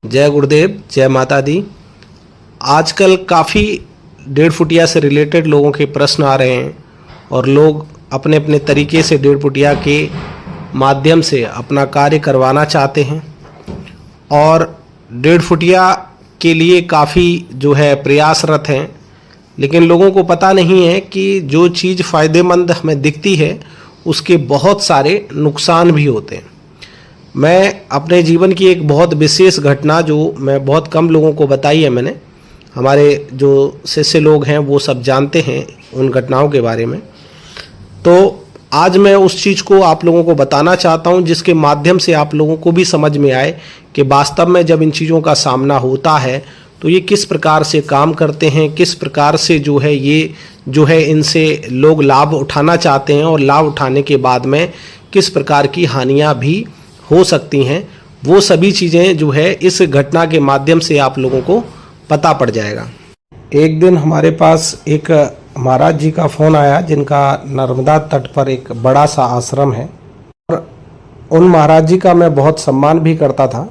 जय गुरुदेव, जय माता दी। आजकल काफ़ी 1.5 फुटिया से रिलेटेड लोगों के प्रश्न आ रहे हैं और लोग अपने अपने तरीके से 1.5 फुटिया के माध्यम से अपना कार्य करवाना चाहते हैं और 1.5 फुटिया के लिए काफ़ी जो है प्रयासरत हैं। लेकिन लोगों को पता नहीं है कि जो चीज़ फ़ायदेमंद हमें दिखती है उसके बहुत सारे नुकसान भी होते हैं। मैं अपने जीवन की एक बहुत विशेष घटना जो मैं बहुत कम लोगों को बताई है, मैंने, हमारे जो शिष्य लोग हैं वो सब जानते हैं उन घटनाओं के बारे में। तो आज मैं उस चीज़ को आप लोगों को बताना चाहता हूं जिसके माध्यम से आप लोगों को भी समझ में आए कि वास्तव में जब इन चीज़ों का सामना होता है तो ये किस प्रकार से काम करते हैं, किस प्रकार से जो है ये जो है इनसे लोग लाभ उठाना चाहते हैं और लाभ उठाने के बाद में किस प्रकार की हानियाँ भी हो सकती हैं। वो सभी चीज़ें जो है इस घटना के माध्यम से आप लोगों को पता पड़ जाएगा। एक दिन हमारे पास एक महाराज जी का फ़ोन आया जिनका नर्मदा तट पर एक बड़ा सा आश्रम है और उन महाराज जी का मैं बहुत सम्मान भी करता था।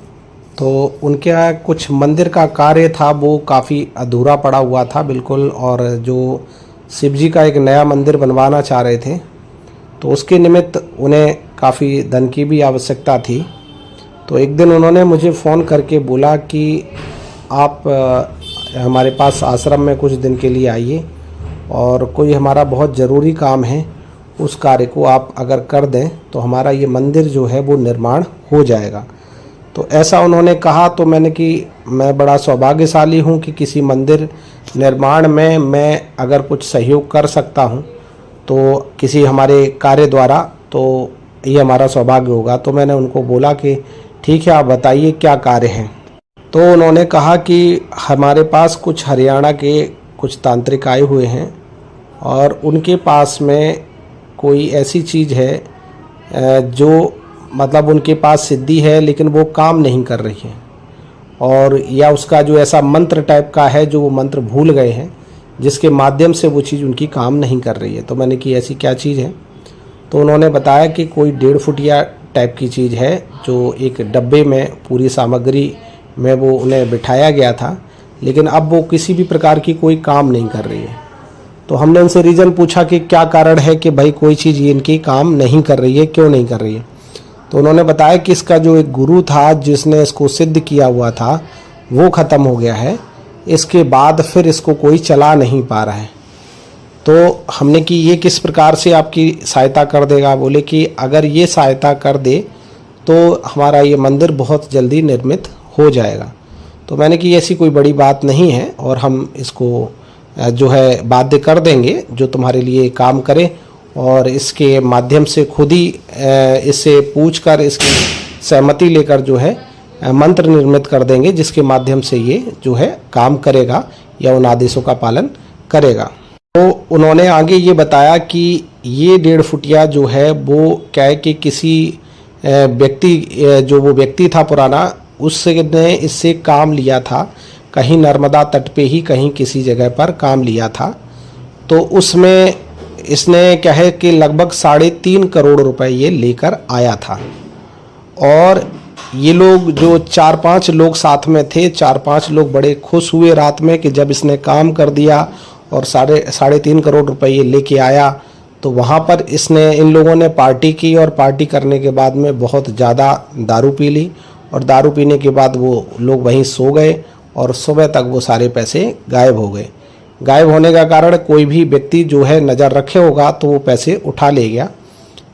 तो उनके कुछ मंदिर का कार्य था वो काफ़ी अधूरा पड़ा हुआ था बिल्कुल, और जो शिव जी का एक नया मंदिर बनवाना चाह रहे थे तो उसके निमित्त उन्हें काफ़ी धन की भी आवश्यकता थी। तो एक दिन उन्होंने मुझे फ़ोन करके बोला कि आप हमारे पास आश्रम में कुछ दिन के लिए आइए और कोई हमारा बहुत ज़रूरी काम है, उस कार्य को आप अगर कर दें तो हमारा ये मंदिर जो है वो निर्माण हो जाएगा। तो ऐसा उन्होंने कहा तो मैंने कि मैं बड़ा सौभाग्यशाली हूँ कि किसी मंदिर निर्माण में मैं अगर कुछ सहयोग कर सकता हूँ तो किसी हमारे कार्य द्वारा, तो ये हमारा सौभाग्य होगा। तो मैंने उनको बोला कि ठीक है, आप बताइए क्या कार्य है। तो उन्होंने कहा कि हमारे पास कुछ हरियाणा के कुछ तांत्रिक आए हुए हैं और उनके पास में कोई ऐसी चीज़ है जो मतलब उनके पास सिद्धि है लेकिन वो काम नहीं कर रही है, और या उसका जो ऐसा मंत्र टाइप का है जो वो मंत्र भूल गए हैं जिसके माध्यम से वो चीज़ उनकी काम नहीं कर रही है। तो मैंने कि ऐसी क्या चीज़ है। तो उन्होंने बताया कि कोई 1.5 फुटिया टाइप की चीज़ है जो एक डब्बे में पूरी सामग्री में वो उन्हें बिठाया गया था, लेकिन अब वो किसी भी प्रकार की कोई काम नहीं कर रही है। तो हमने उनसे रीज़न पूछा कि क्या कारण है कि भाई कोई चीज़ इनकी काम नहीं कर रही है, क्यों नहीं कर रही है। तो उन्होंने बताया कि इसका जो एक गुरु था जिसने इसको सिद्ध किया हुआ था वो ख़त्म हो गया है, इसके बाद फिर इसको कोई चला नहीं पा रहा है। तो हमने कि ये किस प्रकार से आपकी सहायता कर देगा। बोले कि अगर ये सहायता कर दे तो हमारा ये मंदिर बहुत जल्दी निर्मित हो जाएगा। तो मैंने कि ऐसी कोई बड़ी बात नहीं है और हम इसको जो है बाध्य कर देंगे जो तुम्हारे लिए काम करे, और इसके माध्यम से खुद ही इससे पूछकर इसकी सहमति लेकर जो है मंत्र निर्मित कर देंगे जिसके माध्यम से ये जो है काम करेगा या उन आदेशों का पालन करेगा। तो उन्होंने आगे ये बताया कि ये 1.5 फुटिया जो है वो क्या है कि किसी व्यक्ति जो वो व्यक्ति था पुराना उसने इससे काम लिया था, कहीं नर्मदा तट पे ही कहीं किसी जगह पर काम लिया था। तो उसमें इसने क्या है कि लगभग 3.5 करोड़ रुपए ये लेकर आया था, और ये लोग जो 4-5 लोग साथ में थे, 4-5 लोग बड़े खुश हुए रात में कि जब इसने काम कर दिया और 3.5 करोड़ रुपए ये लेके आया। तो वहाँ पर इन लोगों ने पार्टी की और पार्टी करने के बाद में बहुत ज़्यादा दारू पी ली, और दारू पीने के बाद वो लोग वहीं सो गए और सुबह तक वो सारे पैसे गायब हो गए। गायब होने का कारण कोई भी व्यक्ति जो है नज़र रखे होगा तो वो पैसे उठा ले गया।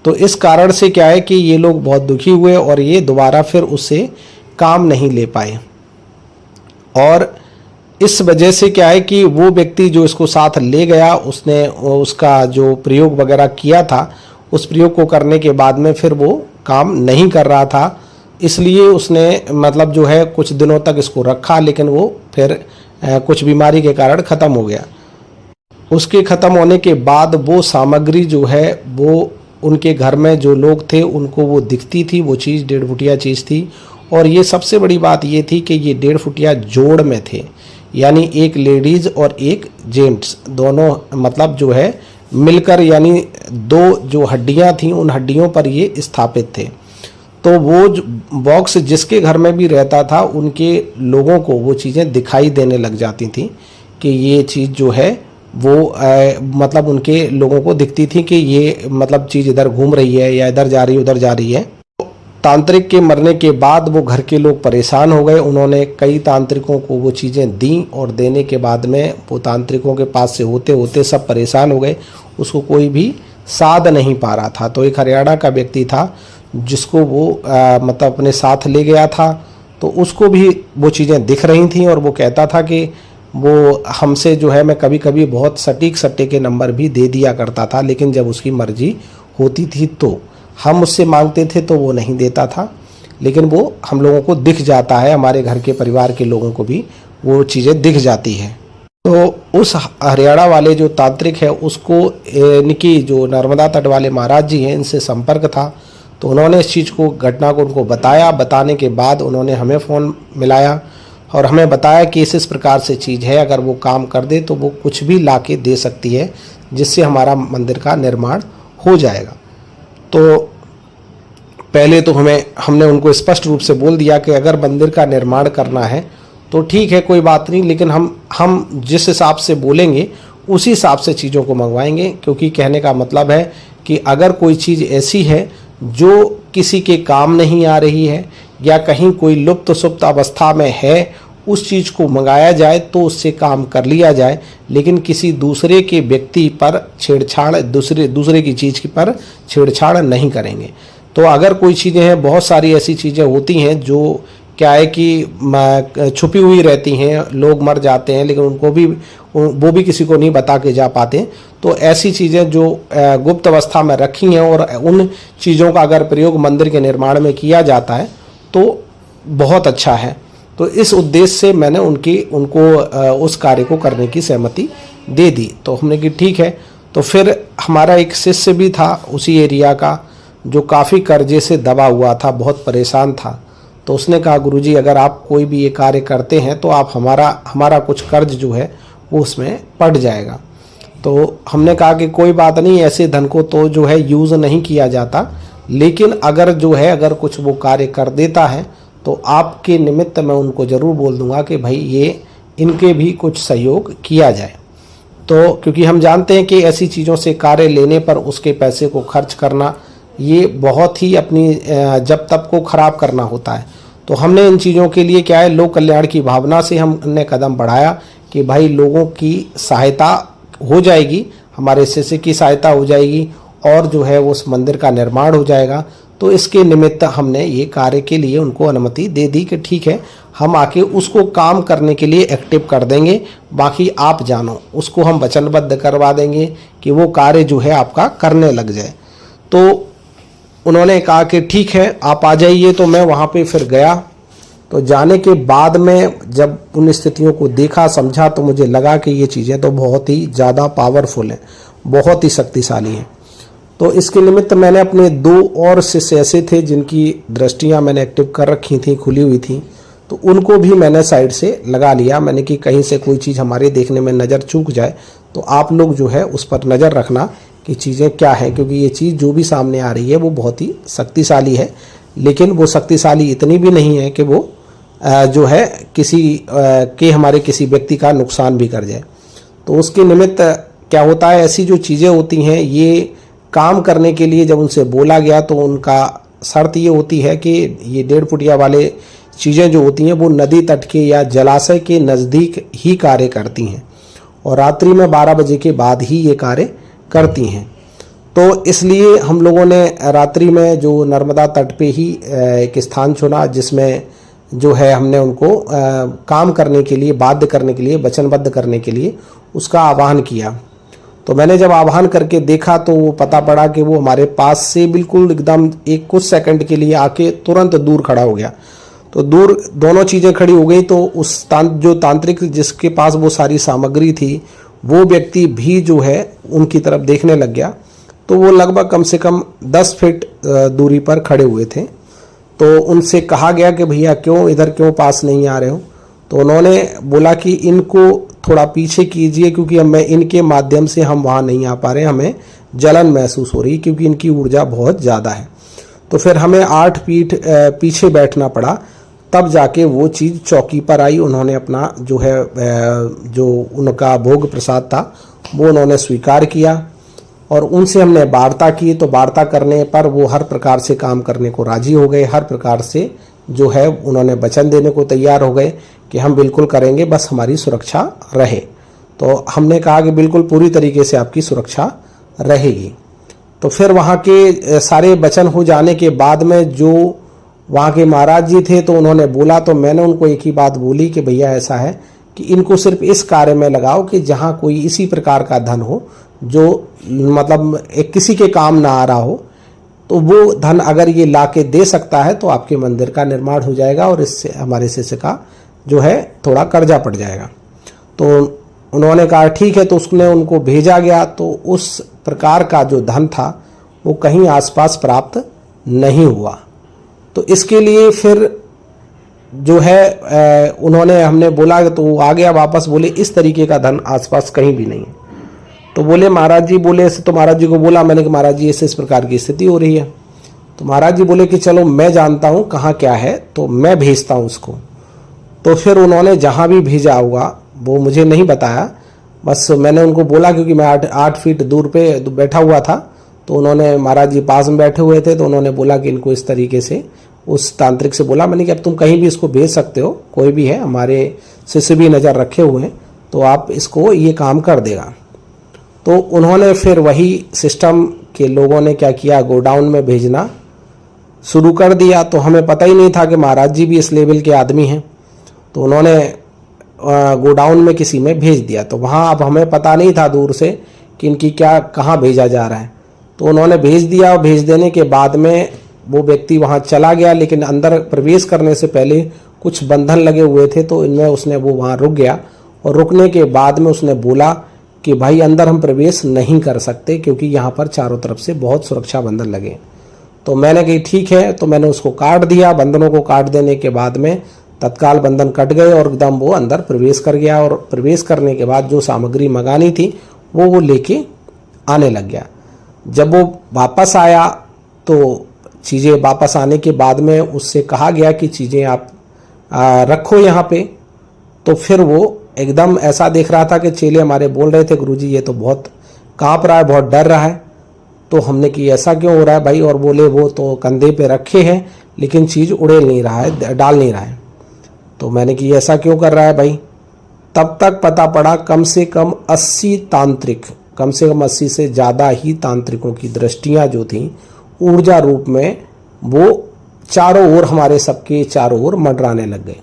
तो इस कारण से क्या है कि ये लोग बहुत दुखी हुए और ये दोबारा फिर उससे काम नहीं ले पाए, और इस वजह से क्या है कि वो व्यक्ति जो इसको साथ ले गया उसने उसका जो प्रयोग वगैरह किया था उस प्रयोग को करने के बाद में फिर वो काम नहीं कर रहा था, इसलिए उसने मतलब जो है कुछ दिनों तक इसको रखा, लेकिन वो फिर कुछ बीमारी के कारण ख़त्म हो गया। उसके ख़त्म होने के बाद वो सामग्री जो है वो उनके घर में जो लोग थे उनको वो दिखती थी, वो चीज़ 1.5 फुटिया चीज़ थी। और ये सबसे बड़ी बात ये थी कि ये 1.5 फुटिया जोड़ में थे, यानी एक लेडीज़ और एक जेंट्स दोनों मतलब जो है मिलकर, यानी 2 जो हड्डियां थीं उन हड्डियों पर ये स्थापित थे। तो वो बॉक्स जिसके घर में भी रहता था उनके लोगों को वो चीज़ें दिखाई देने लग जाती थी कि ये चीज़ जो है वो मतलब उनके लोगों को दिखती थी कि ये मतलब चीज़ इधर घूम रही है या इधर जा रही है उधर जा रही है। तांत्रिक के मरने के बाद वो घर के लोग परेशान हो गए। उन्होंने कई तांत्रिकों को वो चीज़ें दी और देने के बाद में वो तांत्रिकों के पास से होते होते सब परेशान हो गए, उसको कोई भी साध नहीं पा रहा था। तो एक हरियाणा का व्यक्ति था जिसको वो मतलब अपने साथ ले गया था, तो उसको भी वो चीज़ें दिख रही थी और वो कहता था कि वो हमसे जो है मैं कभी कभी बहुत सटीक सट्टे के नंबर भी दे दिया करता था, लेकिन जब उसकी मर्जी होती थी तो हम उससे मांगते थे तो वो नहीं देता था, लेकिन वो हम लोगों को दिख जाता है, हमारे घर के परिवार के लोगों को भी वो चीज़ें दिख जाती है। तो उस हरियाणा वाले जो तांत्रिक है उसको इनकी जो नर्मदा तट वाले महाराज जी हैं इनसे संपर्क था, तो उन्होंने इस चीज़ को घटना को उनको बताया। बताने के बाद उन्होंने हमें फ़ोन मिलाया और हमें बताया कि इस प्रकार से चीज़ है, अगर वो काम कर दे तो वो कुछ भी ला के दे सकती है जिससे हमारा मंदिर का निर्माण हो जाएगा। तो पहले तो हमने उनको स्पष्ट रूप से बोल दिया कि अगर मंदिर का निर्माण करना है तो ठीक है कोई बात नहीं, लेकिन हम जिस हिसाब से बोलेंगे उसी हिसाब से चीज़ों को मंगवाएंगे, क्योंकि कहने का मतलब है कि अगर कोई चीज़ ऐसी है जो किसी के काम नहीं आ रही है या कहीं कोई लुप्त सुप्त अवस्था में है, उस चीज़ को मंगाया जाए तो उससे काम कर लिया जाए, लेकिन किसी दूसरे के व्यक्ति पर छेड़छाड़ दूसरे की चीज़ पर छेड़छाड़ नहीं करेंगे। तो अगर कोई चीज़ें हैं, बहुत सारी ऐसी चीज़ें होती हैं जो क्या है कि छुपी हुई रहती हैं, लोग मर जाते हैं लेकिन वो भी किसी को नहीं बता के जा पाते। तो ऐसी चीज़ें जो गुप्त अवस्था में रखी हैं और उन चीज़ों का अगर प्रयोग मंदिर के निर्माण में किया जाता है तो बहुत अच्छा है। तो इस उद्देश्य से मैंने उनको उस कार्य को करने की सहमति दे दी। तो हमने कि ठीक है। तो फिर हमारा एक शिष्य भी था उसी एरिया का जो काफ़ी कर्जे से दबा हुआ था, बहुत परेशान था। तो उसने कहा गुरुजी अगर आप कोई भी ये कार्य करते हैं तो आप हमारा कुछ कर्ज जो है वो उसमें पड़ जाएगा। तो हमने कहा कि कोई बात नहीं, ऐसे धन को तो जो है यूज़ नहीं किया जाता, लेकिन अगर कुछ वो कार्य कर देता है तो आपके निमित्त मैं उनको ज़रूर बोल दूंगा कि भाई ये इनके भी कुछ सहयोग किया जाए। तो क्योंकि हम जानते हैं कि ऐसी चीज़ों से कार्य लेने पर उसके पैसे को खर्च करना ये बहुत ही अपनी जब तब को ख़राब करना होता है। तो हमने इन चीज़ों के लिए क्या है, लोक कल्याण की भावना से हमने कदम बढ़ाया कि भाई लोगों की सहायता हो जाएगी, हमारे शिष्य की सहायता हो जाएगी और जो है उस मंदिर का निर्माण हो जाएगा। तो इसके निमित्त हमने ये कार्य के लिए उनको अनुमति दे दी कि ठीक है हम आके उसको काम करने के लिए एक्टिव कर देंगे, बाकी आप जानो, उसको हम वचनबद्ध करवा देंगे कि वो कार्य जो है आपका करने लग जाए। तो उन्होंने कहा कि ठीक है आप आ जाइए। तो मैं वहाँ पे फिर गया। तो जाने के बाद में जब उन स्थितियों को देखा समझा तो मुझे लगा कि ये चीज़ें तो बहुत ही ज़्यादा पावरफुल हैं, बहुत ही शक्तिशाली हैं। तो इसके निमित्त मैंने अपने 2 और शिष्य ऐसे थे जिनकी दृष्टियाँ मैंने एक्टिव कर रखी थी, खुली हुई थी, तो उनको भी मैंने साइड से लगा लिया। मैंने कि कहीं से कोई चीज़ हमारे देखने में नज़र चूक जाए तो आप लोग जो है उस पर नज़र रखना कि चीज़ें क्या हैं, क्योंकि ये चीज़ जो भी सामने आ रही है वो बहुत ही शक्तिशाली है, लेकिन वो शक्तिशाली इतनी भी नहीं है कि वो जो है हमारे किसी व्यक्ति का नुकसान भी कर जाए। तो उसके निमित्त क्या होता है, ऐसी जो चीज़ें होती हैं ये काम करने के लिए जब उनसे बोला गया तो उनका शर्त ये होती है कि ये 1.5 फुटिया वाले चीज़ें जो होती हैं वो नदी तट के या जलाशय के नज़दीक ही कार्य करती हैं और रात्रि में 12 बजे के बाद ही ये कार्य करती हैं। तो इसलिए हम लोगों ने रात्रि में जो नर्मदा तट पे ही एक स्थान चुना जिसमें जो है हमने उनको काम करने के लिए, बाध्य करने के लिए, वचनबद्ध करने के लिए उसका आह्वान किया। तो मैंने जब आह्वान करके देखा तो वो पता पड़ा कि वो हमारे पास से बिल्कुल एकदम कुछ सेकंड के लिए आके तुरंत दूर खड़ा हो गया। तो दूर दोनों चीज़ें खड़ी हो गई। तो जो तांत्रिक जिसके पास वो सारी सामग्री थी वो व्यक्ति भी जो है उनकी तरफ देखने लग गया। तो वो लगभग कम से कम 10 फीट दूरी पर खड़े हुए थे। तो उनसे कहा गया कि भैया इधर क्यों पास नहीं आ रहे हो। तो उन्होंने बोला कि इनको थोड़ा पीछे कीजिए क्योंकि अब मैं इनके माध्यम से हम वहाँ नहीं आ पा रहे, हमें जलन महसूस हो रही क्योंकि इनकी ऊर्जा बहुत ज़्यादा है। तो फिर हमें 8 फीट पीछे बैठना पड़ा, तब जाके वो चीज़ चौकी पर आई। उन्होंने अपना जो है जो उनका भोग प्रसाद था वो उन्होंने स्वीकार किया और उनसे हमने वार्ता की। तो वार्ता करने पर वो हर प्रकार से काम करने को राजी हो गए, हर प्रकार से जो है उन्होंने वचन देने को तैयार हो गए कि हम बिल्कुल करेंगे, बस हमारी सुरक्षा रहे। तो हमने कहा कि बिल्कुल पूरी तरीके से आपकी सुरक्षा रहेगी। तो फिर वहाँ के सारे वचन हो जाने के बाद में जो वहाँ के महाराज जी थे तो उन्होंने बोला, तो मैंने उनको एक ही बात बोली कि भैया ऐसा है कि इनको सिर्फ इस कार्य में लगाओ कि जहाँ कोई इसी प्रकार का धन हो जो मतलब एक किसी के काम ना आ रहा हो, तो वो धन अगर ये ला के दे सकता है तो आपके मंदिर का निर्माण हो जाएगा और इससे हमारे शिष्य का जो है थोड़ा कर्जा पड़ जाएगा। तो उन्होंने कहा ठीक है। तो उसने उनको भेजा गया। तो उस प्रकार का जो धन था वो कहीं आसपास प्राप्त नहीं हुआ। तो इसके लिए फिर जो है उन्होंने हमने बोला तो वो आ गया वापस, बोले इस तरीके का धन आसपास कहीं भी नहीं है। तो बोले महाराज जी, बोले ऐसे। तो महाराज जी को बोला मैंने कि महाराज जी इस प्रकार की स्थिति हो रही है। तो महाराज जी बोले कि चलो मैं जानता हूँ कहाँ क्या है, तो मैं भेजता हूँ उसको। तो फिर उन्होंने जहाँ भी भेजा होगा वो मुझे नहीं बताया, बस मैंने उनको बोला क्योंकि मैं 8 फीट दूर पे बैठा हुआ था। तो उन्होंने महाराज जी पास में बैठे हुए थे, तो उन्होंने बोला कि इनको इस तरीके से उस तांत्रिक से बोला मैंने कि अब तुम कहीं भी इसको भेज सकते हो, कोई भी है, हमारे शिष्य भी नज़र रखे हुए हैं, तो आप इसको ये काम कर देगा। तो उन्होंने फिर वही सिस्टम के लोगों ने क्या किया, गोडाउन में भेजना शुरू कर दिया। तो हमें पता ही नहीं था कि महाराज जी भी इस लेवल के आदमी हैं। तो उन्होंने गोडाउन में किसी में भेज दिया। तो वहाँ अब हमें पता नहीं था दूर से कि इनकी क्या कहाँ भेजा जा रहा है। तो उन्होंने भेज दिया और भेज देने के बाद में वो व्यक्ति वहाँ चला गया, लेकिन अंदर प्रवेश करने से पहले कुछ बंधन लगे हुए थे। तो इनमें उसने वो वहाँ रुक गया और रुकने के बाद में उसने बोला कि भाई अंदर हम प्रवेश नहीं कर सकते क्योंकि यहाँ पर चारों तरफ से बहुत सुरक्षा बंधन लगे। तो मैंने कही ठीक है। तो मैंने उसको काट दिया। बंधनों को काट देने के बाद में तत्काल बंधन कट गए और एकदम वो अंदर प्रवेश कर गया। और प्रवेश करने के बाद जो सामग्री मंगानी थी वो लेके आने लग गया। जब वो वापस आया तो चीज़ें वापस आने के बाद में उससे कहा गया कि चीज़ें आप रखो यहाँ पे। तो फिर वो एकदम ऐसा देख रहा था कि चेले हमारे बोल रहे थे गुरुजी ये तो बहुत काँप रहा है, बहुत डर रहा है। तो हमने कि ऐसा क्यों हो रहा है भाई? और बोले वो तो कंधे पे रखे हैं लेकिन चीज़ उड़ेल नहीं रहा है, डाल नहीं रहा है। तो मैंने कि ऐसा क्यों कर रहा है भाई? तब तक पता पड़ा कम से कम 80 तांत्रिक, कम से कम 80 से ज़्यादा ही तांत्रिकों की दृष्टियाँ जो थीं ऊर्जा रूप में वो चारों ओर, हमारे सबके चारों ओर मंडराने लग गए।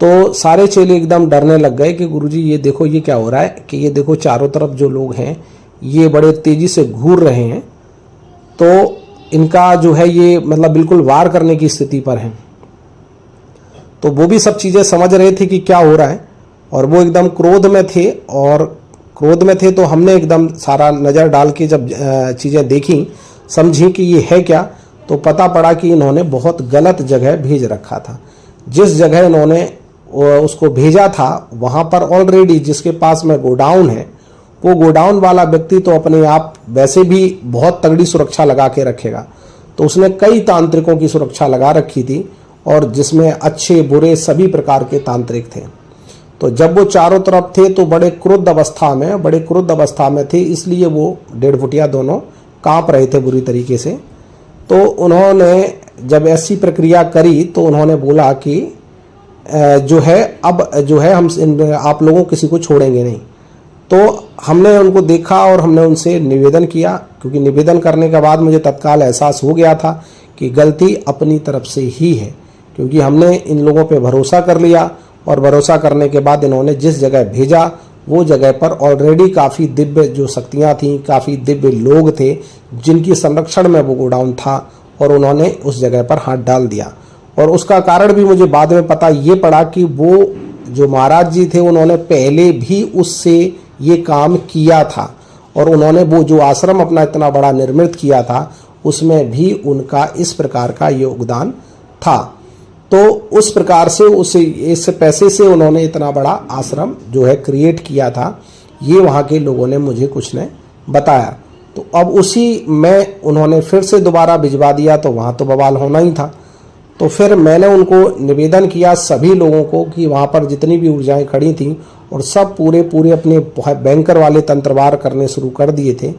तो सारे चेले एकदम डरने लग गए कि गुरुजी ये देखो ये क्या हो रहा है, कि ये देखो चारों तरफ जो लोग हैं ये बड़े तेजी से घूर रहे हैं, तो इनका जो है ये मतलब बिल्कुल वार करने की स्थिति पर है। तो वो भी सब चीज़ें समझ रहे थे कि क्या हो रहा है और वो एकदम क्रोध में थे। और क्रोध में थे तो हमने एकदम सारा नज़र डाल के जब चीज़ें देखी, समझी कि ये है क्या, तो पता पड़ा कि इन्होंने बहुत गलत जगह भेज रखा था। जिस जगह इन्होंने उसको भेजा था वहाँ पर ऑलरेडी जिसके पास में गोडाउन है, वो गोडाउन वाला व्यक्ति तो अपने आप वैसे भी बहुत तगड़ी सुरक्षा लगा के रखेगा। तो उसने कई तांत्रिकों की सुरक्षा लगा रखी थी और जिसमें अच्छे बुरे सभी प्रकार के तांत्रिक थे। तो जब वो चारों तरफ थे तो बड़े क्रुद्ध अवस्था में थे, इसलिए वो 1.5 फुटिया दोनों कांप रहे थे बुरी तरीके से। तो उन्होंने जब ऐसी प्रक्रिया करी तो उन्होंने बोला कि जो है अब जो है हम आप लोगों किसी को छोड़ेंगे नहीं। तो हमने उनको देखा और हमने उनसे निवेदन किया, क्योंकि निवेदन करने के बाद मुझे तत्काल एहसास हो गया था कि गलती अपनी तरफ से ही है, क्योंकि हमने इन लोगों पे भरोसा कर लिया और भरोसा करने के बाद इन्होंने जिस जगह भेजा वो जगह पर ऑलरेडी काफ़ी दिव्य जो शक्तियाँ थीं, काफ़ी दिव्य लोग थे जिनकी संरक्षण में वो गोडाउन था, और उन्होंने उस जगह पर हाथ डाल दिया। और उसका कारण भी मुझे बाद में पता ये पड़ा कि वो जो महाराज जी थे उन्होंने पहले भी उससे ये काम किया था और उन्होंने वो जो आश्रम अपना इतना बड़ा निर्मित किया था उसमें भी उनका इस प्रकार का योगदान था। तो उस प्रकार से इस पैसे से उन्होंने इतना बड़ा आश्रम जो है क्रिएट किया था, ये वहाँ के लोगों ने मुझे कुछ ने बताया। तो अब उसी में उन्होंने फिर से दोबारा भिजवा दिया, तो वहाँ तो बवाल होना ही था। तो फिर मैंने उनको निवेदन किया सभी लोगों को कि वहाँ पर जितनी भी ऊर्जाएं खड़ी थीं और सब पूरे अपने बैंकर वाले तंत्रवार करने शुरू कर दिए थे।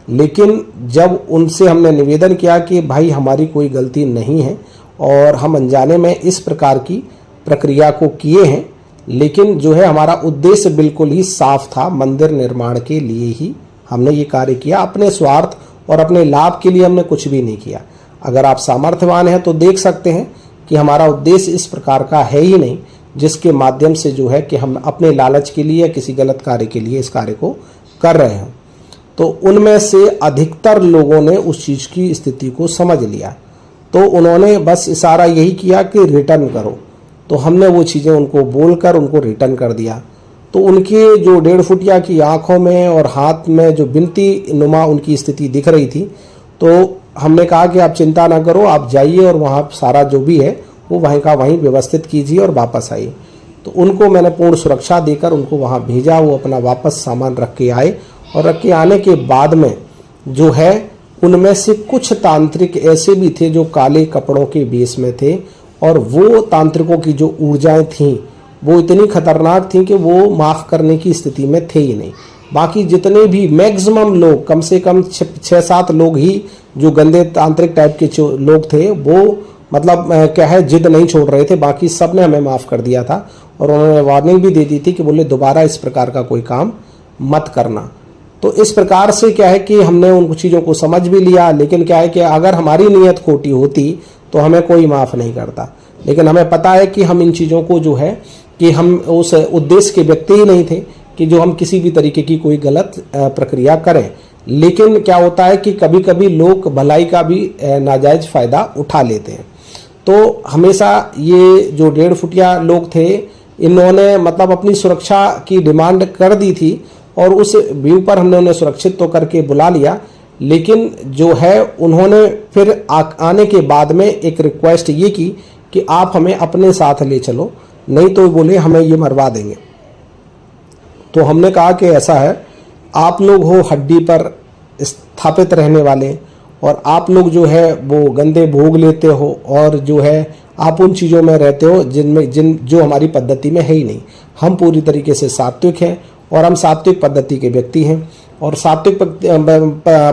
लेकिन जब उनसे हमने निवेदन किया कि भाई हमारी कोई गलती नहीं है और हम अनजाने में इस प्रकार की प्रक्रिया को किए हैं, लेकिन जो है हमारा उद्देश्य बिल्कुल ही साफ था, मंदिर निर्माण के लिए ही हमने ये कार्य किया, अपने स्वार्थ और अपने लाभ के लिए हमने कुछ भी नहीं किया। अगर आप सामर्थ्यवान हैं तो देख सकते हैं कि हमारा उद्देश्य इस प्रकार का है ही नहीं जिसके माध्यम से जो है कि हम अपने लालच के लिए या किसी गलत कार्य के लिए इस कार्य को कर रहे हैं। तो उनमें से अधिकतर लोगों ने उस चीज़ की स्थिति को समझ लिया, तो उन्होंने बस इशारा यही किया कि रिटर्न करो। तो हमने वो चीज़ें उनको बोलकर उनको रिटर्न कर दिया। तो उनके जो 1.5 फुटिया की आंखों में और हाथ में जो बिनती नुमा उनकी स्थिति दिख रही थी, तो हमने कहा कि आप चिंता ना करो, आप जाइए और वहाँ सारा जो भी है वो वहीं का वहीं व्यवस्थित कीजिए और वापस आइए। तो उनको मैंने पूर्ण सुरक्षा देकर उनको वहाँ भेजा। वो अपना वापस सामान रख के आए और रख के आने के बाद में जो है उनमें से कुछ तांत्रिक ऐसे भी थे जो काले कपड़ों के बेस में थे, और वो तांत्रिकों की जो ऊर्जाएं थीं वो इतनी खतरनाक थीं कि वो माफ़ करने की स्थिति में थे ही नहीं। बाकी जितने भी मैक्सिमम लोग, कम से कम 6-7 लोग ही जो गंदे तांत्रिक टाइप के जो लोग थे वो मतलब क्या है जिद नहीं छोड़ रहे थे, बाकी सब ने हमें माफ़ कर दिया था। और उन्होंने वार्निंग भी दे दी थी कि बोले दोबारा इस प्रकार का कोई काम मत करना। तो इस प्रकार से क्या है कि हमने उन चीज़ों को समझ भी लिया, लेकिन क्या है कि अगर हमारी नीयत खोटी होती तो हमें कोई माफ़ नहीं करता। लेकिन हमें पता है कि हम इन चीज़ों को जो है कि हम उस उद्देश्य के व्यक्ति ही नहीं थे कि जो हम किसी भी तरीके की कोई गलत प्रक्रिया करें। लेकिन क्या होता है कि कभी कभी लोग भलाई का भी नाजायज़ फ़ायदा उठा लेते हैं। तो हमेशा ये जो 1.5 फुटिया लोग थे, इन्होंने मतलब अपनी सुरक्षा की डिमांड कर दी थी और उस व्यू पर हमने उन्हें सुरक्षित तो करके बुला लिया। लेकिन जो है उन्होंने फिर आने के बाद में एक रिक्वेस्ट ये की कि आप हमें अपने साथ ले चलो, नहीं तो बोले हमें ये मरवा देंगे। तो हमने कहा कि ऐसा है, आप लोग हो हड्डी पर स्थापित रहने वाले और आप लोग जो है वो गंदे भोग लेते हो और जो है आप उन चीज़ों में रहते हो जो हमारी पद्धति में है ही नहीं। हम पूरी तरीके से सात्विक हैं और हम सात्विक पद्धति के व्यक्ति हैं, और सात्विक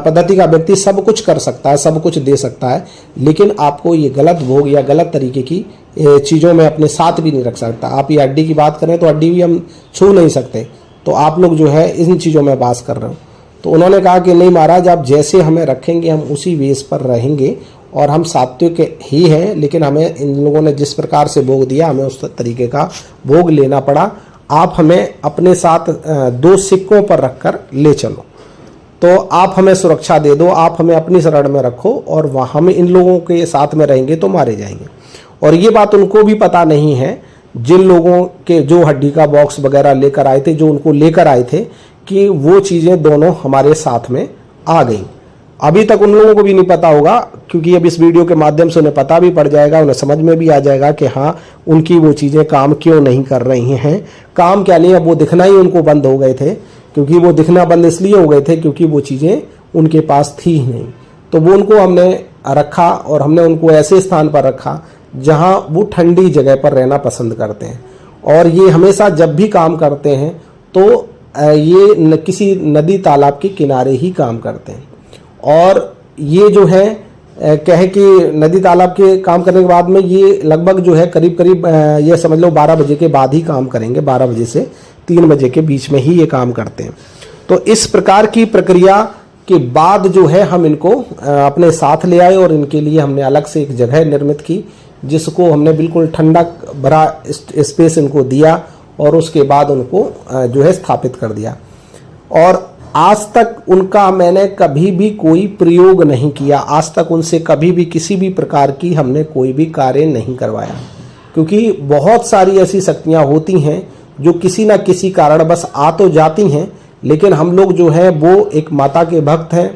पद्धति का व्यक्ति सब कुछ कर सकता है, सब कुछ दे सकता है, लेकिन आपको ये गलत भोग या गलत तरीके की चीज़ों में अपने साथ भी नहीं रख सकता। आप ये हड्डी की बात करें तो हड्डी भी हम छू नहीं सकते, तो आप लोग जो है इन चीज़ों में बास कर रहे हो। तो उन्होंने कहा कि नहीं महाराज, आप जैसे हमें रखेंगे हम उसी वेश पर रहेंगे और हम सात्विक ही हैं, लेकिन हमें इन लोगों ने जिस प्रकार से भोग दिया हमें उस तरीके का भोग लेना पड़ा। आप हमें अपने साथ 2 सिक्कों पर रखकर ले चलो, तो आप हमें सुरक्षा दे दो, आप हमें अपनी शरण में रखो और वहाँ हम इन लोगों के साथ में रहेंगे तो मारे जाएंगे। और ये बात उनको भी पता नहीं है, जिन लोगों के जो हड्डी का बॉक्स वगैरह लेकर आए थे, जो उनको लेकर आए थे, कि वो चीज़ें दोनों हमारे साथ में आ गई। अभी तक उन लोगों को भी नहीं पता होगा, क्योंकि अब इस वीडियो के माध्यम से उन्हें पता भी पड़ जाएगा, उन्हें समझ में भी आ जाएगा कि हाँ उनकी वो चीज़ें काम क्यों नहीं कर रही हैं। काम क्या नहीं, अब वो दिखना ही उनको बंद हो गए थे, क्योंकि वो दिखना बंद इसलिए हो गए थे क्योंकि वो चीज़ें उनके पास थी ही नहीं। तो वो उनको हमने रखा और हमने उनको ऐसे स्थान पर रखा जहाँ वो ठंडी जगह पर रहना पसंद करते हैं, और ये हमेशा जब भी काम करते हैं तो ये किसी नदी तालाब के किनारे ही काम करते हैं। और ये जो है क्या है कि नदी तालाब के काम करने के बाद में ये लगभग जो है करीब करीब ये समझ लो 12 बजे के बाद ही काम करेंगे, 12 बजे से 3 बजे के बीच में ही ये काम करते हैं। तो इस प्रकार की प्रक्रिया के बाद जो है हम इनको अपने साथ ले आए और इनके लिए हमने अलग से एक जगह निर्मित की, जिसको हमने बिल्कुल ठंडक भरा स्पेस इनको दिया और उसके बाद उनको जो है स्थापित कर दिया। और आज तक उनका मैंने कभी भी कोई प्रयोग नहीं किया, आज तक उनसे कभी भी किसी भी प्रकार की हमने कोई भी कार्य नहीं करवाया, क्योंकि बहुत सारी ऐसी शक्तियाँ होती हैं जो किसी न किसी कारण बस आ तो जाती हैं, लेकिन हम लोग जो है वो एक माता के भक्त हैं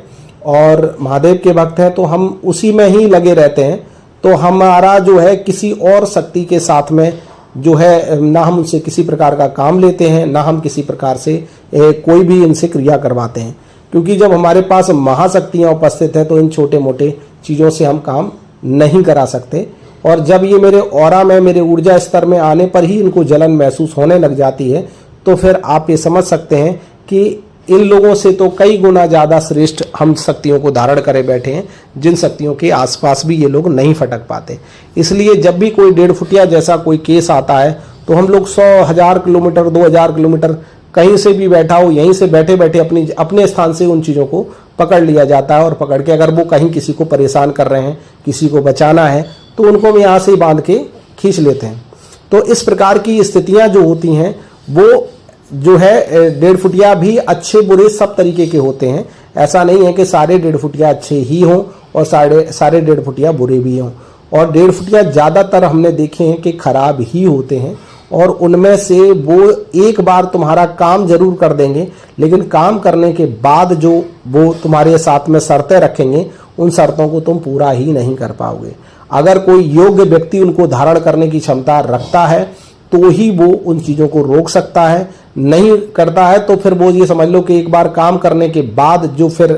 और महादेव के भक्त हैं, तो हम उसी में ही लगे रहते हैं। तो हमारा जो है किसी और शक्ति के साथ में जो है ना हम उनसे किसी प्रकार का काम लेते हैं, ना हम किसी प्रकार से कोई भी इनसे क्रिया करवाते हैं। क्योंकि जब हमारे पास महाशक्तियां उपस्थित हैं तो इन छोटे मोटे चीज़ों से हम काम नहीं करा सकते। और जब ये मेरे ऑरा में, मेरे ऊर्जा स्तर में आने पर ही इनको जलन महसूस होने लग जाती है, तो फिर आप ये समझ सकते हैं कि इन लोगों से तो कई गुना ज़्यादा श्रेष्ठ हम शक्तियों को धारण करे बैठे हैं, जिन शक्तियों के आसपास भी ये लोग नहीं फटक पाते। इसलिए जब भी कोई 1.5 फुटिया जैसा कोई केस आता है तो हम लोग 100,000 किलोमीटर, 2,000 किलोमीटर कहीं से भी बैठा हो, यहीं से बैठे बैठे अपने स्थान से उन चीज़ों को पकड़ लिया जाता है। और पकड़ के अगर वो कहीं किसी को परेशान कर रहे हैं, किसी को बचाना है, तो उनको हम यहाँ से ही बांध के खींच लेते हैं। तो इस प्रकार की स्थितियाँ जो होती हैं वो जो है 1.5 फुटिया भी अच्छे बुरे सब तरीके के होते हैं। ऐसा नहीं है कि सारे 1.5 फुटिया अच्छे ही हों और सारे 1.5 फुटिया बुरे भी हों। और 1.5 फुटिया ज़्यादातर हमने देखे हैं कि खराब ही होते हैं, और उनमें से वो एक बार तुम्हारा काम जरूर कर देंगे, लेकिन काम करने के बाद जो वो तुम्हारे साथ में शर्तें रखेंगे, उन शर्तों को तुम पूरा ही नहीं कर पाओगे। अगर कोई योग्य व्यक्ति उनको धारण करने की क्षमता रखता है तो ही वो उन चीज़ों को रोक सकता है, नहीं करता है तो फिर वो ये समझ लो कि एक बार काम करने के बाद जो फिर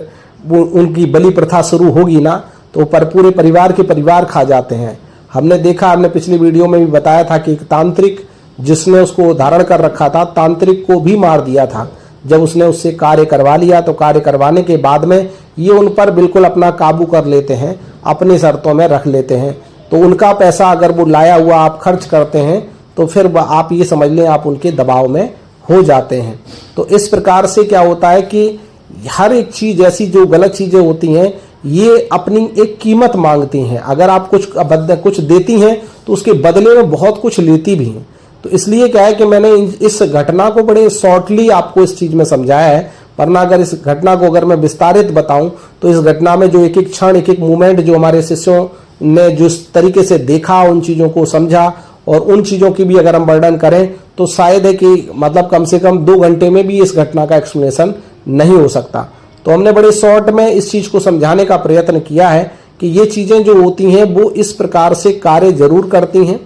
वो उनकी बलि प्रथा शुरू होगी ना, तो पर पूरे परिवार के परिवार खा जाते हैं। हमने देखा, हमने पिछली वीडियो में भी बताया था कि एक तांत्रिक जिसने उसको धारण कर रखा था, तांत्रिक को भी मार दिया था। जब उसने उससे कार्य करवा लिया तो कार्य करवाने के बाद में ये उन पर बिल्कुल अपना काबू कर लेते हैं, अपनी शर्तों में रख लेते हैं। तो उनका पैसा अगर वो लाया हुआ आप खर्च करते हैं तो फिर आप ये समझ लें आप उनके दबाव में हो जाते हैं। तो इस प्रकार से क्या होता है कि हर एक चीज़ ऐसी जो गलत चीज़ें होती हैं ये अपनी एक कीमत मांगती हैं। अगर आप कुछ देती हैं तो उसके बदले में बहुत कुछ लेती भी हैं। तो इसलिए क्या है कि मैंने इस घटना को बड़े शॉर्टली आपको इस चीज़ में समझाया है, वरना अगर इस घटना को अगर मैं विस्तारित बताऊं तो इस घटना में जो एक एक क्षण, एक एक मोमेंट जो हमारे शिष्यों ने जिस तरीके से देखा, उन चीज़ों को समझा और उन चीज़ों की भी अगर हम वर्णन करें तो शायद है कि मतलब कम से कम 2 घंटे में भी इस घटना का एक्सप्लेनेशन नहीं हो सकता। तो हमने बड़े शॉर्ट में इस चीज़ को समझाने का प्रयत्न किया है कि ये चीज़ें जो होती हैं वो इस प्रकार से कार्य जरूर करती हैं,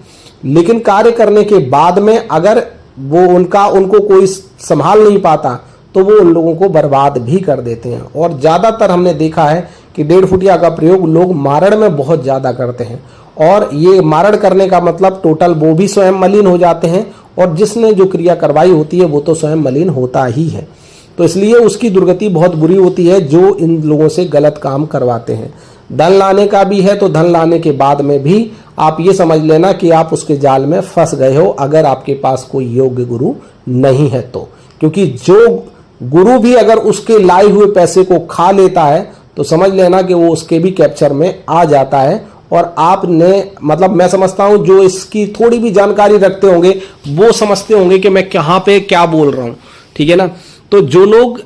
लेकिन कार्य करने के बाद में अगर वो उनको कोई संभाल नहीं पाता तो वो उन लोगों को बर्बाद भी कर देते हैं। और ज़्यादातर हमने देखा है कि 1.5 फुटिया का प्रयोग लोग मारण में बहुत ज़्यादा करते हैं, और ये मारण करने का मतलब टोटल वो भी स्वयं मलिन हो जाते हैं, और जिसने जो क्रिया करवाई होती है वो तो स्वयं मलिन होता ही है। तो इसलिए उसकी दुर्गति बहुत बुरी होती है जो इन लोगों से गलत काम करवाते हैं। धन लाने का भी है तो धन लाने के बाद में भी आप ये समझ लेना कि आप उसके जाल में फंस गए हो, अगर आपके पास कोई योग्य गुरु नहीं है तो। क्योंकि जो गुरु भी अगर उसके लाए हुए पैसे को खा लेता है तो समझ लेना कि वो उसके भी कैप्चर में आ जाता है। और आपने मतलब मैं समझता हूं जो इसकी थोड़ी भी जानकारी रखते होंगे वो समझते होंगे कि मैं कहाँ पे क्या बोल रहा हूँ, ठीक है ना। तो जो लोग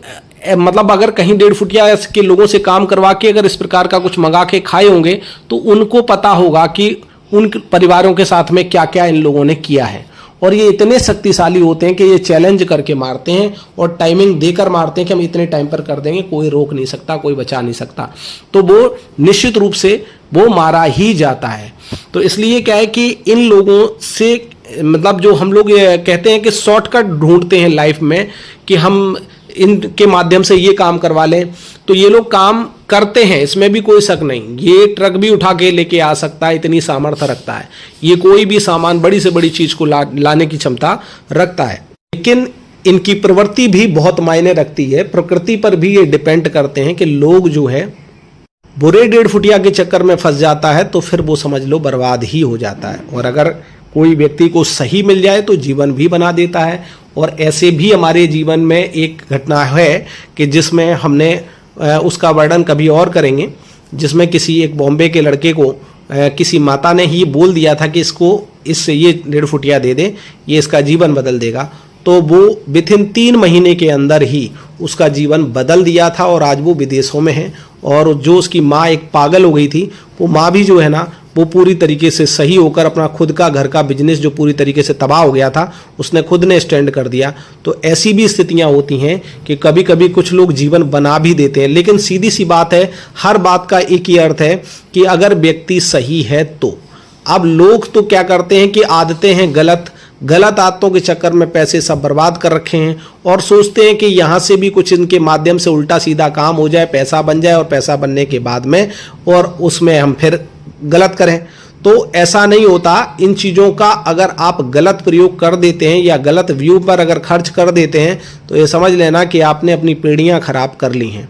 मतलब अगर कहीं 1.5 फुटिया के लोगों से काम करवा के अगर इस प्रकार का कुछ मंगा के खाए होंगे तो उनको पता होगा कि उन परिवारों के साथ में क्या क्या इन लोगों ने किया है। और ये इतने शक्तिशाली होते हैं कि ये चैलेंज करके मारते हैं और टाइमिंग देकर मारते हैं कि हम इतने टाइम पर कर देंगे, कोई रोक नहीं सकता, कोई बचा नहीं सकता। तो वो निश्चित रूप से वो मारा ही जाता है। तो इसलिए क्या है कि इन लोगों से मतलब जो हम लोग ये कहते हैं कि शॉर्टकट ढूंढते हैं लाइफ में कि हम इनके माध्यम से ये काम करवा लें, तो ये लोग काम करते हैं, इसमें भी कोई शक नहीं। ये ट्रक भी उठा के लेके आ सकता है, इतनी सामर्थ्य रखता है। ये कोई भी सामान, बड़ी से बड़ी चीज को लाने की क्षमता रखता है। लेकिन इनकी प्रवृत्ति भी बहुत मायने रखती है, प्रकृति पर भी ये डिपेंड करते हैं कि लोग जो है बुरे 1.5 फुटिया के चक्कर में फंस जाता है तो फिर वो समझ लो बर्बाद ही हो जाता है। और अगर कोई व्यक्ति को सही मिल जाए तो जीवन भी बना देता है। और ऐसे भी हमारे जीवन में एक घटना है कि जिसमें हमने उसका वर्णन कभी और करेंगे, जिसमें किसी एक बॉम्बे के लड़के को किसी माता ने ही बोल दिया था कि इससे ये 1.5 फुटिया दे दे, ये इसका जीवन बदल देगा। तो वो विथिन 3 महीने के अंदर ही उसका जीवन बदल दिया था और आज वो विदेशों में है। और जो उसकी माँ एक पागल हो गई थी, वो माँ भी जो है ना वो पूरी तरीके से सही होकर अपना खुद का घर का बिजनेस जो पूरी तरीके से तबाह हो गया था उसने खुद ने स्टैंड कर दिया। तो ऐसी भी स्थितियां होती हैं कि कभी कभी कुछ लोग जीवन बना भी देते हैं। लेकिन सीधी सी बात है, हर बात का एक ही अर्थ है कि अगर व्यक्ति सही है तो। अब लोग तो क्या करते हैं कि आदतें हैं गलत, गलत आदतों के चक्कर में पैसे सब बर्बाद कर रखे हैं और सोचते हैं कि यहाँ से भी कुछ इनके माध्यम से उल्टा सीधा काम हो जाए, पैसा बन जाए और पैसा बनने के बाद में और उसमें हम फिर गलत करें। तो ऐसा नहीं होता। इन चीज़ों का अगर आप गलत प्रयोग कर देते हैं या गलत व्यू पर अगर खर्च कर देते हैं तो ये समझ लेना कि आपने अपनी पीढ़ियां खराब कर ली हैं।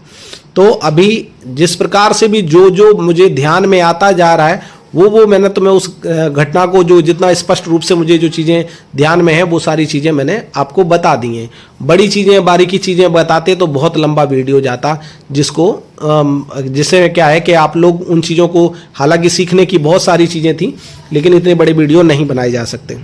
तो अभी जिस प्रकार से भी जो जो मुझे ध्यान में आता जा रहा है वो मैंने तुम्हें उस घटना को जो जितना स्पष्ट रूप से मुझे जो चीज़ें ध्यान में है वो सारी चीज़ें मैंने आपको बता दी हैं। बड़ी चीज़ें बारीकी चीज़ें बताते तो बहुत लंबा वीडियो जाता, जिससे क्या है कि आप लोग उन चीज़ों को, हालांकि सीखने की बहुत सारी चीज़ें थी लेकिन इतने बड़े वीडियो नहीं बनाए जा सकते।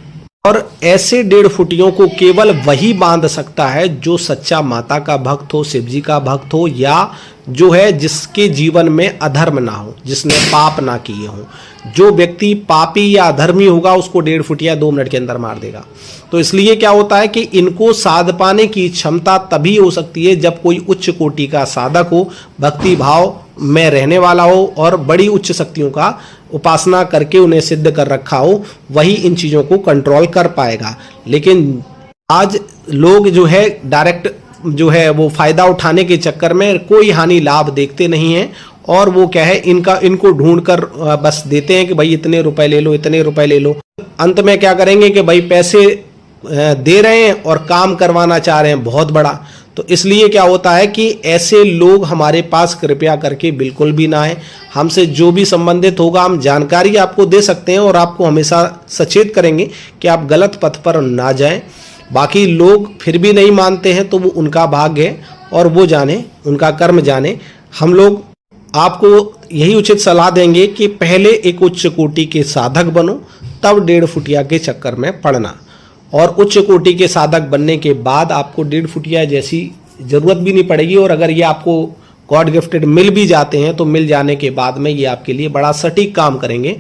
और ऐसे 1.5 फुटियों को केवल वही बांध सकता है जो सच्चा माता का भक्त हो, शिव जी का भक्त हो, या जो है जिसके जीवन में अधर्म ना हो, जिसने पाप ना किए हो। जो व्यक्ति पापी या अधर्मी होगा उसको 1.5 फुटिया 2 मिनट के अंदर मार देगा। तो इसलिए क्या होता है कि इनको साध पाने की क्षमता तभी हो सकती है जब कोई उच्च कोटि का साधक हो, भक्ति भाव में रहने वाला हो और बड़ी उच्च शक्तियों का उपासना करके उन्हें सिद्ध कर रखा हो, वही इन चीज़ों को कंट्रोल कर पाएगा। लेकिन आज लोग जो है डायरेक्ट जो है वो फायदा उठाने के चक्कर में कोई हानि लाभ देखते नहीं हैं और वो क्या है इनको ढूंढकर बस देते हैं कि भाई इतने रुपए ले लो, इतने रुपए ले लो। अंत में क्या करेंगे कि भाई पैसे दे रहे हैं और काम करवाना चाह रहे हैं बहुत बड़ा। तो इसलिए क्या होता है कि ऐसे लोग हमारे पास कृपया करके बिल्कुल भी ना आए। हमसे जो भी संबंधित होगा हम जानकारी आपको दे सकते हैं और आपको हमेशा सचेत करेंगे कि आप गलत पथ पर ना जाएं। बाकी लोग फिर भी नहीं मानते हैं तो वो उनका भाग्य है और वो जाने, उनका कर्म जाने। हम लोग आपको यही उचित सलाह देंगे कि पहले एक उच्च कोटि के साधक बनो, तब 1.5 फुटिया के चक्कर में पड़ना। और उच्च कोटि के साधक बनने के बाद आपको 1.5 फुटिया जैसी ज़रूरत भी नहीं पड़ेगी। और अगर ये आपको गॉड गिफ्टेड मिल भी जाते हैं तो मिल जाने के बाद में ये आपके लिए बड़ा सटीक काम करेंगे।